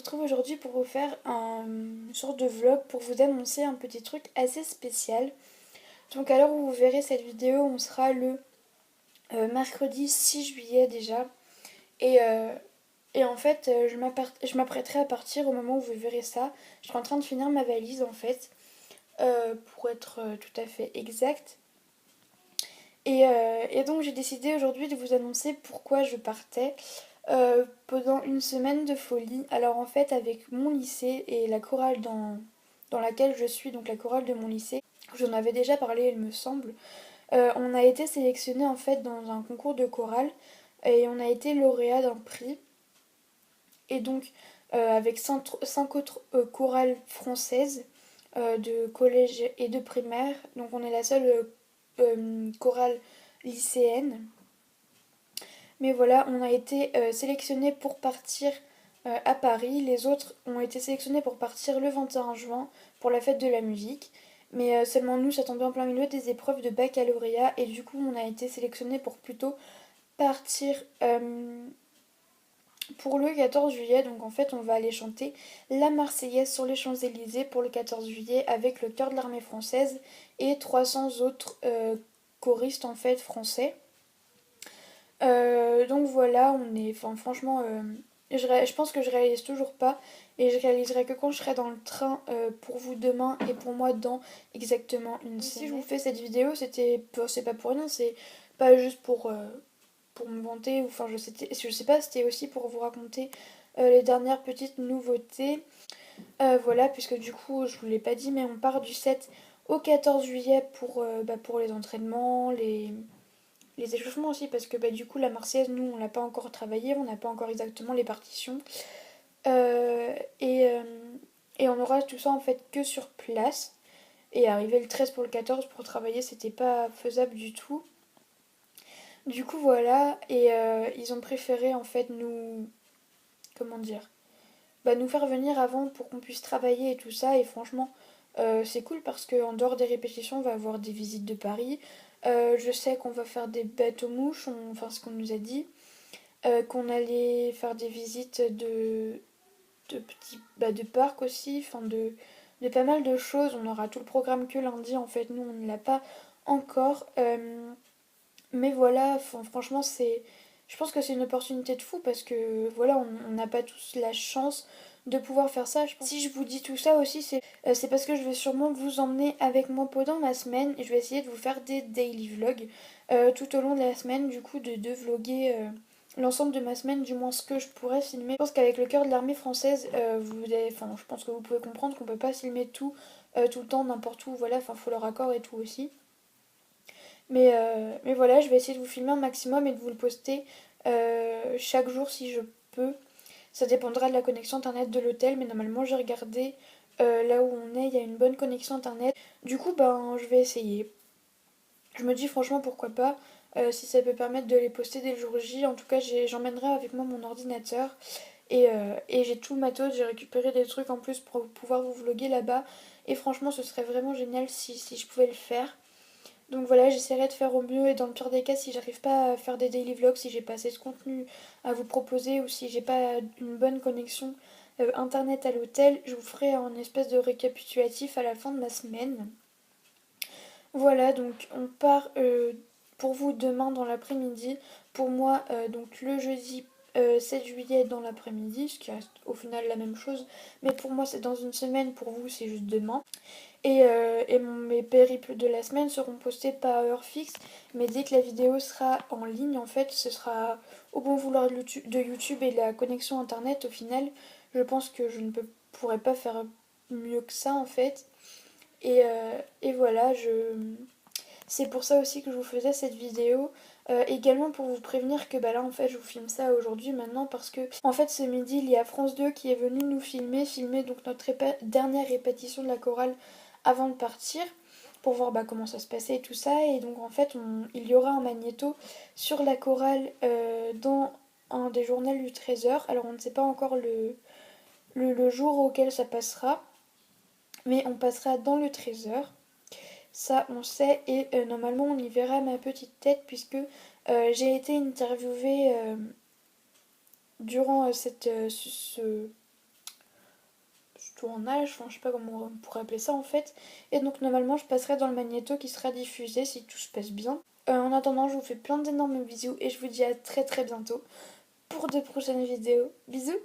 retrouve aujourd'hui pour vous faire une sorte de vlog pour vous annoncer un petit truc assez spécial. Donc à l'heure où vous verrez cette vidéo, on sera le mercredi 6 juillet déjà. Et, euh, et en fait, je m'apprêterai à partir au moment où vous verrez ça. Je suis en train de finir ma valise en fait, pour être tout à fait exact. Et donc j'ai décidé aujourd'hui de vous annoncer pourquoi je partais pendant une semaine de folie. Alors en fait avec mon lycée et la chorale dans laquelle je suis, donc la chorale de mon lycée, j'en avais déjà parlé il me semble, on a été sélectionné en fait dans un concours de chorale et on a été lauréat d'un prix. Et donc avec cinq autres chorales françaises de collège et de primaire, donc on est la seule chorale lycéenne. Mais voilà, on a été sélectionnés pour partir à Paris. Les autres ont été sélectionnés pour partir le 21 juin pour la fête de la musique. Mais seulement nous, ça tombait en plein milieu des épreuves de baccalauréat. Et du coup, on a été sélectionnés pour plutôt partir pour le 14 juillet. Donc en fait, on va aller chanter la Marseillaise sur les Champs-Élysées pour le 14 juillet avec le chœur de l'armée française et 300 autres choristes en fait français. Donc voilà, on est. Enfin, franchement, je pense que je réalise toujours pas. Et je réaliserai que quand je serai dans le train pour vous demain et pour moi dans exactement une semaine. Si je vous fais cette vidéo, c'est pas pour rien, c'est pas juste pour me vanter. Enfin, je sais pas, c'était aussi pour vous raconter les dernières petites nouveautés. Voilà, puisque du coup, je vous l'ai pas dit, mais on part du 7 au 14 juillet pour les entraînements, les échauffements aussi, parce que du coup, la Marseillaise, nous, on l'a pas encore travaillé, on n'a pas encore exactement les partitions. Euh, et, euh, et on aura tout ça en fait que sur place. Et arriver le 13 pour le 14 pour travailler, c'était pas faisable du tout. Du coup, voilà, et ils ont préféré en fait nous. Comment dire, nous faire venir avant pour qu'on puisse travailler et tout ça. Et franchement, c'est cool parce qu'en dehors des répétitions, on va avoir des visites de Paris. Je sais qu'on va faire des bêtes aux mouches, enfin ce qu'on nous a dit. Qu'on allait faire des visites de petits de parcs aussi, enfin de pas mal de choses. On aura tout le programme que lundi en fait, nous on ne l'a pas encore. Mais voilà, franchement je pense que c'est une opportunité de fou parce que voilà, on n'a pas tous la chance de pouvoir faire ça. Si je vous dis tout ça aussi, c'est parce que je vais sûrement vous emmener avec moi pendant ma semaine et je vais essayer de vous faire des daily vlogs tout au long de la semaine, du coup de vloguer l'ensemble de ma semaine, du moins ce que je pourrais filmer. Je pense qu'avec le cœur de l'armée française, je pense que vous pouvez comprendre qu'on peut pas filmer tout le temps, n'importe où, voilà, enfin faut leur accord et tout aussi. Mais voilà, je vais essayer de vous filmer un maximum et de vous le poster chaque jour si je peux. Ça dépendra de la connexion internet de l'hôtel, mais normalement j'ai regardé là où on est, il y a une bonne connexion internet. Du coup, je vais essayer. Je me dis franchement pourquoi pas, si ça peut permettre de les poster dès le jour J. En tout cas, j'emmènerai avec moi mon ordinateur et j'ai tout le matos, j'ai récupéré des trucs en plus pour pouvoir vous vlogger là-bas. Et franchement, ce serait vraiment génial si je pouvais le faire. Donc voilà, j'essaierai de faire au mieux et dans le pire des cas, si j'arrive pas à faire des daily vlogs, si j'ai pas assez de contenu à vous proposer ou si j'ai pas une bonne connexion internet à l'hôtel, je vous ferai un espèce de récapitulatif à la fin de ma semaine. Voilà, donc on part pour vous demain dans l'après-midi. Pour moi, donc le jeudi 7 juillet dans l'après-midi, ce qui reste au final la même chose. Mais pour moi, c'est dans une semaine, pour vous, c'est juste demain. Mes périples de la semaine seront postés pas à heure fixe, mais dès que la vidéo sera en ligne, en fait, ce sera au bon vouloir de YouTube et de la connexion internet. Au final, je pense que je ne pourrais pas faire mieux que ça, en fait. Et voilà, c'est pour ça aussi que je vous faisais cette vidéo. Également pour vous prévenir que là en fait je vous filme ça aujourd'hui maintenant parce que en fait ce midi il y a France 2 qui est venu nous filmer donc notre dernière répétition de la chorale avant de partir pour voir comment ça se passait et tout ça. Et donc en fait il y aura un magnéto sur la chorale dans un des journaux du 13h. Alors on ne sait pas encore le jour auquel ça passera, mais on passera dans le 13h. Ça, on sait, et normalement, on y verra ma petite tête, puisque j'ai été interviewée durant tournage, enfin je sais pas comment on pourrait appeler ça en fait. Et donc normalement je passerai dans le magnéto qui sera diffusé si tout se passe bien. En attendant, je vous fais plein d'énormes bisous et je vous dis à très très bientôt pour de prochaines vidéos. Bisous!